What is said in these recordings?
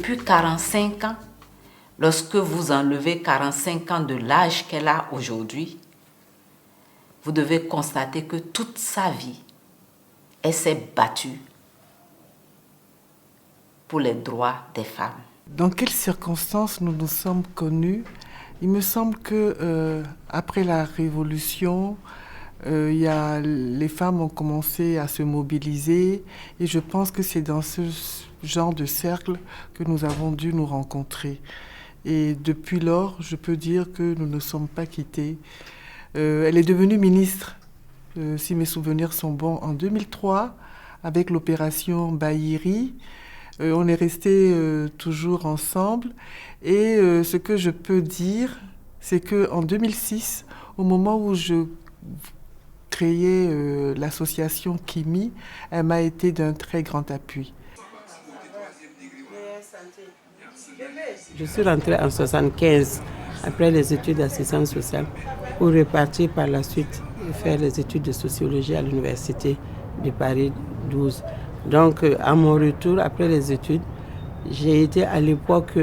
depuis 45 ans, lorsque vous enlevez 45 ans de l'âge qu'elle a aujourd'hui, vous devez constater que toute sa vie, elle s'est battue pour les droits des femmes. Dans quelles circonstances nous nous sommes connus? Il me semble que après la Révolution, les femmes ont commencé à se mobiliser et je pense que c'est dans ce genre de cercle que nous avons dû nous rencontrer. Et depuis lors, je peux dire que nous ne sommes pas quittés. Elle est devenue ministre, si mes souvenirs sont bons, en 2003 avec l'opération Bahiri. On est restés toujours ensemble et ce que je peux dire, c'est qu'en 2006, au moment où je créais l'association Kimi, elle m'a été d'un très grand appui. Je suis rentrée en 1975 après les études d'assistance sociale pour repartir par la suite faire les études de sociologie à l'université de Paris 12. Donc, à mon retour, après les études, j'ai été à l'époque,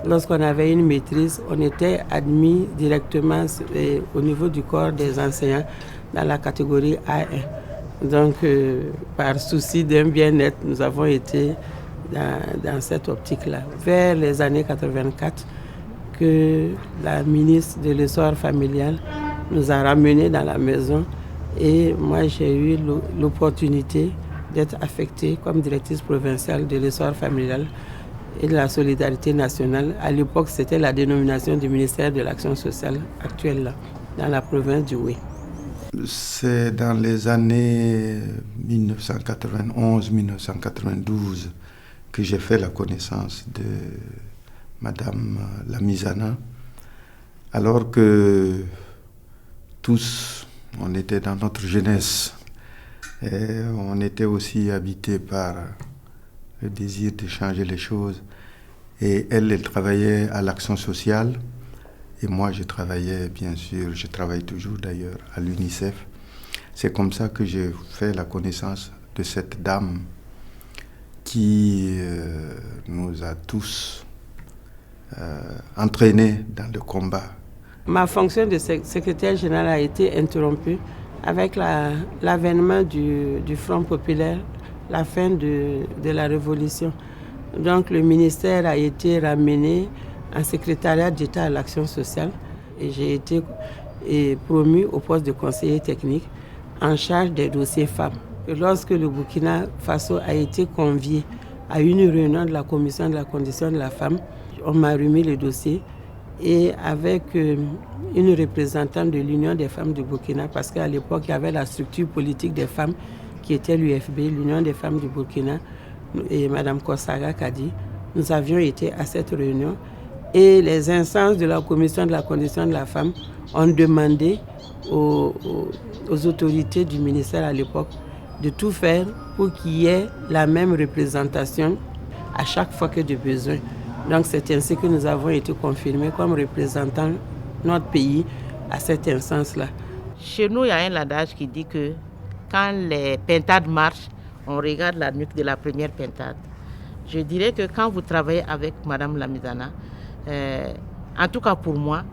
lorsqu'on avait une maîtrise, on était admis directement au niveau du corps des enseignants dans la catégorie A1. Donc, par souci d'un bien-être, nous avons été dans cette optique-là. Vers les années 84, que la ministre de l'Essor familial nous a ramenés dans la maison et moi, j'ai eu l'opportunité d'être affectée comme directrice provinciale de l'essor familial et de la solidarité nationale. À l'époque, c'était la dénomination du ministère de l'Action sociale actuelle, là, dans la province du Houé. C'est dans les années 1991-1992 que j'ai fait la connaissance de Madame Lamizana, alors que tous, on était dans notre jeunesse. Et on était aussi habité par le désir de changer les choses. Et elle travaillait à l'action sociale. Et moi, je travaillais, bien sûr, je travaille toujours d'ailleurs à l'UNICEF. C'est comme ça que j'ai fait la connaissance de cette dame qui nous a tous entraînés dans le combat. Ma fonction de secrétaire générale a été interrompue avec l'avènement du Front populaire, la fin de la Révolution. Donc le ministère a été ramené en secrétariat d'État à l'action sociale et j'ai été promue au poste de conseiller technique en charge des dossiers femmes. Et lorsque le Burkina Faso a été convié à une réunion de la commission de la condition de la femme, on m'a remis le dossier et avec une représentante de l'Union des femmes du Burkina, parce qu'à l'époque, il y avait la structure politique des femmes qui était l'UFB, l'Union des femmes du Burkina, et Mme Kossaga Kadi. Nous avions été à cette réunion et les instances de la commission de la condition de la femme ont demandé aux autorités du ministère à l'époque de tout faire pour qu'il y ait la même représentation à chaque fois que de besoin. Donc c'est ainsi que nous avons été confirmés comme représentants de notre pays à cette instance-là. Chez nous, il y a un adage qui dit que quand les pintades marchent, on regarde la nuque de la première pintade. Je dirais que quand vous travaillez avec Mme Lamizana, en tout cas pour moi,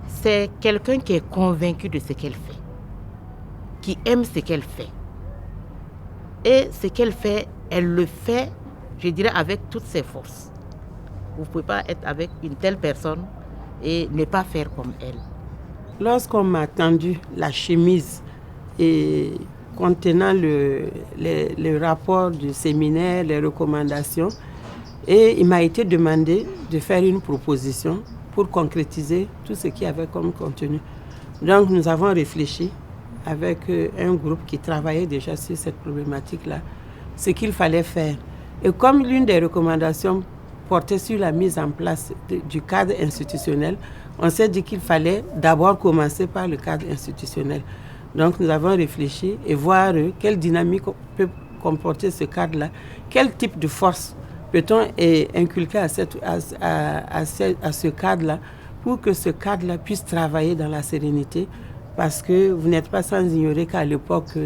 c'est quelqu'un qui est convaincu de ce qu'elle fait, qui aime ce qu'elle fait. Et ce qu'elle fait, elle le fait, je dirais, avec toutes ses forces. Vous ne pouvez pas être avec une telle personne et ne pas faire comme elle. Lorsqu'on m'a tendu la chemise et contenant le rapport du séminaire, les recommandations, et il m'a été demandé de faire une proposition pour concrétiser tout ce qu'il y avait comme contenu. Donc nous avons réfléchi avec un groupe qui travaillait déjà sur cette problématique-là, ce qu'il fallait faire. Et comme l'une des recommandations portait sur la mise en place du cadre institutionnel, on s'est dit qu'il fallait d'abord commencer par le cadre institutionnel. Donc nous avons réfléchi et voir quelle dynamique peut comporter ce cadre-là, quel type de force peut-on inculquer à ce cadre-là pour que ce cadre-là puisse travailler dans la sérénité, parce que vous n'êtes pas sans ignorer qu'à l'époque,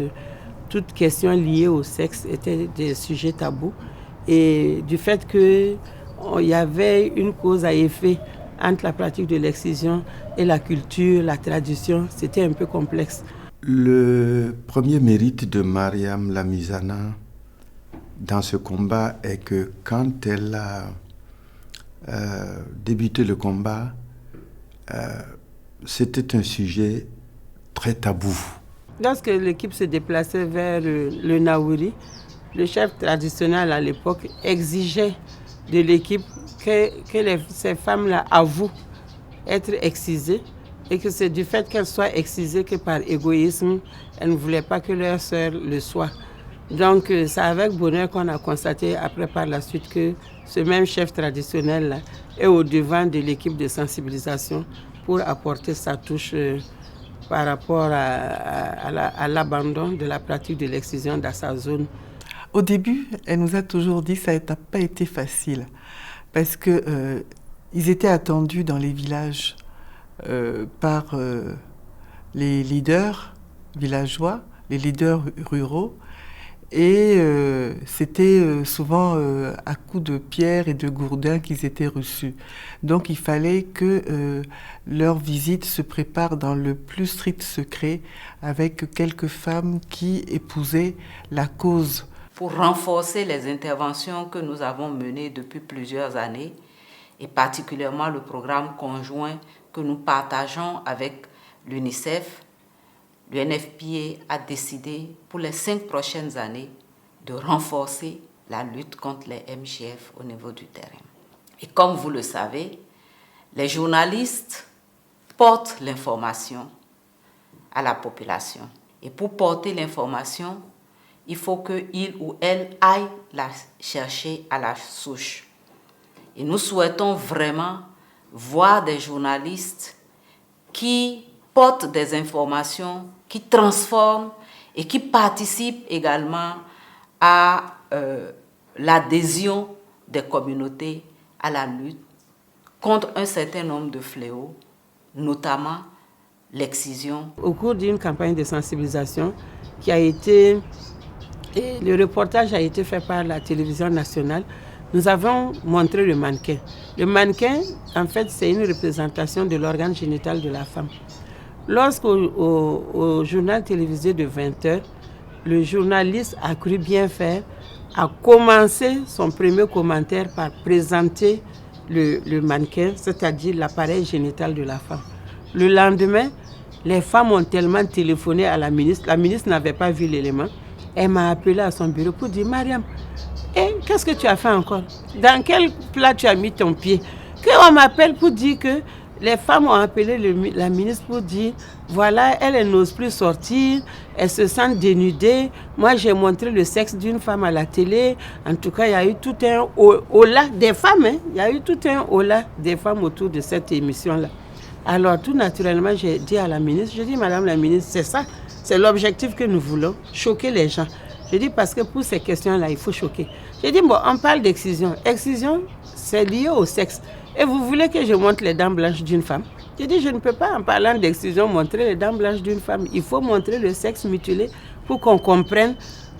toute question liée au sexe était des sujets tabous. Et du fait que il y avait une cause à effet entre la pratique de l'excision et la culture, la tradition. C'était un peu complexe. Le premier mérite de Mariam Lamizana dans ce combat est que quand elle a débuté le combat, c'était un sujet très tabou. Lorsque l'équipe se déplaçait vers le Naouri, le chef traditionnel à l'époque exigeait de l'équipe que ces femmes-là avouent être excisées et que c'est du fait qu'elles soient excisées que par égoïsme, elles ne voulaient pas que leurs sœurs le soient. Donc c'est avec bonheur qu'on a constaté après par la suite que ce même chef traditionnel-là est au devant de l'équipe de sensibilisation pour apporter sa touche par rapport à l'abandon de la pratique de l'excision dans sa zone. Au début, elle nous a toujours dit que ça n'a pas été facile parce que ils étaient attendus dans les villages par les leaders villageois, les leaders ruraux, et c'était souvent à coups de pierre et de gourdin qu'ils étaient reçus. Donc il fallait que leur visite se prépare dans le plus strict secret avec quelques femmes qui épousaient la cause. Pour renforcer les interventions que nous avons menées depuis plusieurs années, et particulièrement le programme conjoint que nous partageons avec l'UNICEF, l'UNFPA a décidé pour les 5 prochaines années de renforcer la lutte contre les MJF au niveau du terrain. Et comme vous le savez, les journalistes portent l'information à la population. Et pour porter l'information, il faut qu'il ou elle aille la chercher à la souche. Et nous souhaitons vraiment voir des journalistes qui portent des informations, qui transforment et qui participent également à l'adhésion des communautés à la lutte contre un certain nombre de fléaux, notamment l'excision. Au cours d'une campagne de sensibilisation qui a été... Et le reportage a été fait par la télévision nationale. Nous avons montré le mannequin. Le mannequin, en fait, c'est une représentation de l'organe génital de la femme. Lorsqu'au journal télévisé de 20h, le journaliste a cru bien faire, a commencé son premier commentaire par présenter le mannequin, c'est-à-dire l'appareil génital de la femme. Le lendemain, les femmes ont tellement téléphoné à la ministre n'avait pas vu l'élément. Elle m'a appelé à son bureau pour dire « Mariam, qu'est-ce que tu as fait encore? Dans quel plat tu as mis ton pied ?» Qu'on m'appelle pour dire que les femmes ont appelé la ministre pour dire « Voilà, elle n'ose plus sortir, elle se sent dénudée. Moi, j'ai montré le sexe d'une femme à la télé. En tout cas, il y a eu tout un holà des femmes. Il y a eu tout un holà des femmes autour de cette émission-là. » Alors, tout naturellement, j'ai dit à la ministre, je dis « Madame la ministre, c'est ça. C'est l'objectif que nous voulons, choquer les gens. » Je dis parce que pour ces questions-là, il faut choquer. Je dis, bon, on parle d'excision. Excision, c'est lié au sexe. Et vous voulez que je montre les dents blanches d'une femme? Je dis, je ne peux pas, en parlant d'excision, montrer les dents blanches d'une femme. Il faut montrer le sexe mutilé pour qu'on comprenne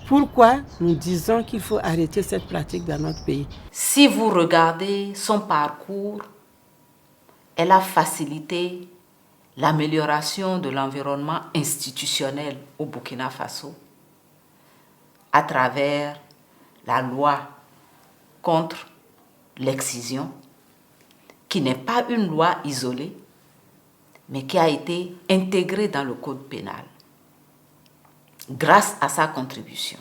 pourquoi nous disons qu'il faut arrêter cette pratique dans notre pays. Si vous regardez son parcours, elle a facilité l'amélioration de l'environnement institutionnel au Burkina Faso à travers la loi contre l'excision, qui n'est pas une loi isolée, mais qui a été intégrée dans le code pénal grâce à sa contribution.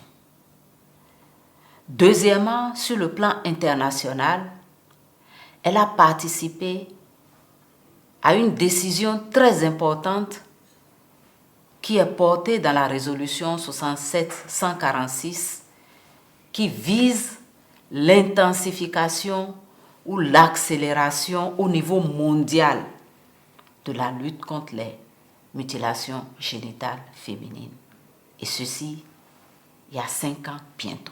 Deuxièmement, sur le plan international, elle a participé à une décision très importante qui est portée dans la résolution 67-146 qui vise l'intensification ou l'accélération au niveau mondial de la lutte contre les mutilations génitales féminines. Et ceci, il y a 5 ans bientôt.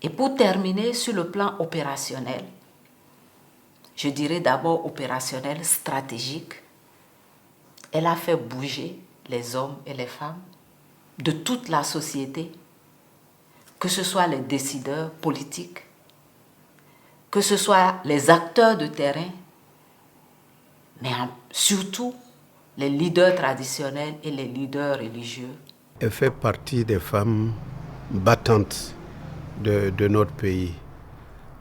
Et pour terminer sur le plan opérationnel, je dirais d'abord opérationnel, stratégique, elle a fait bouger les hommes et les femmes de toute la société, que ce soit les décideurs politiques, que ce soit les acteurs de terrain, mais surtout les leaders traditionnels et les leaders religieux. Elle fait partie des femmes battantes de notre pays.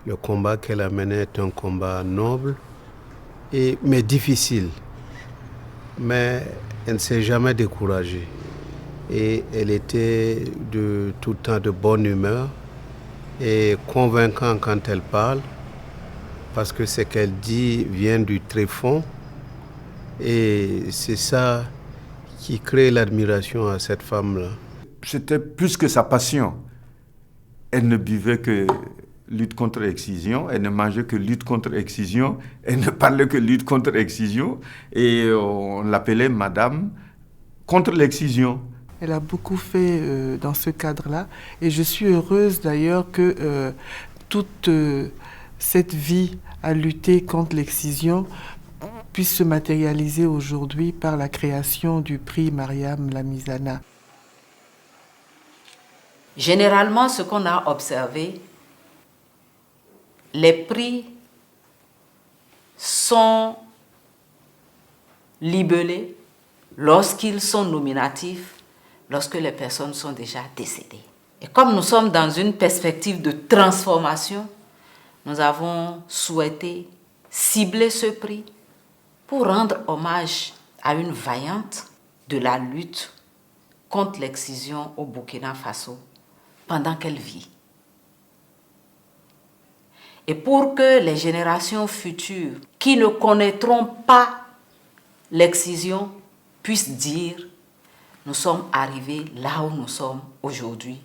Le combat qu'elle a mené est un combat noble, mais difficile. Mais elle ne s'est jamais découragée. Et elle était de tout temps de bonne humeur et convaincante quand elle parle, parce que ce qu'elle dit vient du tréfonds. Et c'est ça qui crée l'admiration à cette femme-là. C'était plus que sa passion. Elle ne buvait que lutte contre l'excision, elle ne mangeait que lutte contre l'excision, elle ne parlait que lutte contre l'excision, et on l'appelait Madame contre l'excision. Elle a beaucoup fait dans ce cadre-là, et je suis heureuse d'ailleurs que toute cette vie à lutter contre l'excision puisse se matérialiser aujourd'hui par la création du prix Mariam Lamizana. Généralement, ce qu'on a observé, les prix sont libellés lorsqu'ils sont nominatifs, lorsque les personnes sont déjà décédées. Et comme nous sommes dans une perspective de transformation, nous avons souhaité cibler ce prix pour rendre hommage à une vaillante de la lutte contre l'excision au Burkina Faso pendant qu'elle vit. Et pour que les générations futures qui ne connaîtront pas l'excision puissent dire « Nous sommes arrivés là où nous sommes aujourd'hui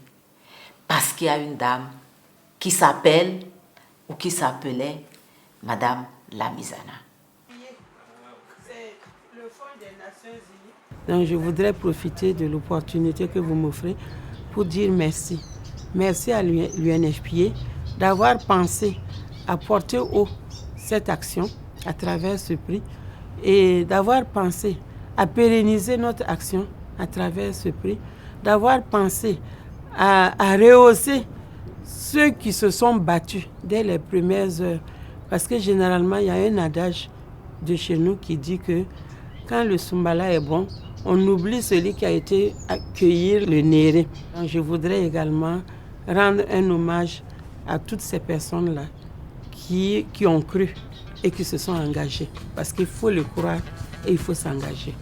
parce qu'il y a une dame qui s'appelle ou qui s'appelait Madame Lamizana. » Donc je voudrais profiter de l'opportunité que vous m'offrez pour dire merci. Merci à l'UNFPA d'avoir pensé à porter haut cette action à travers ce prix et d'avoir pensé à pérenniser notre action à travers ce prix, d'avoir pensé à rehausser ceux qui se sont battus dès les premières heures. Parce que généralement, il y a un adage de chez nous qui dit que quand le Soumbala est bon, on oublie celui qui a été accueillir le Néré. Donc, je voudrais également rendre un hommage à toutes ces personnes-là qui ont cru et qui se sont engagées. Parce qu'il faut le croire et il faut s'engager.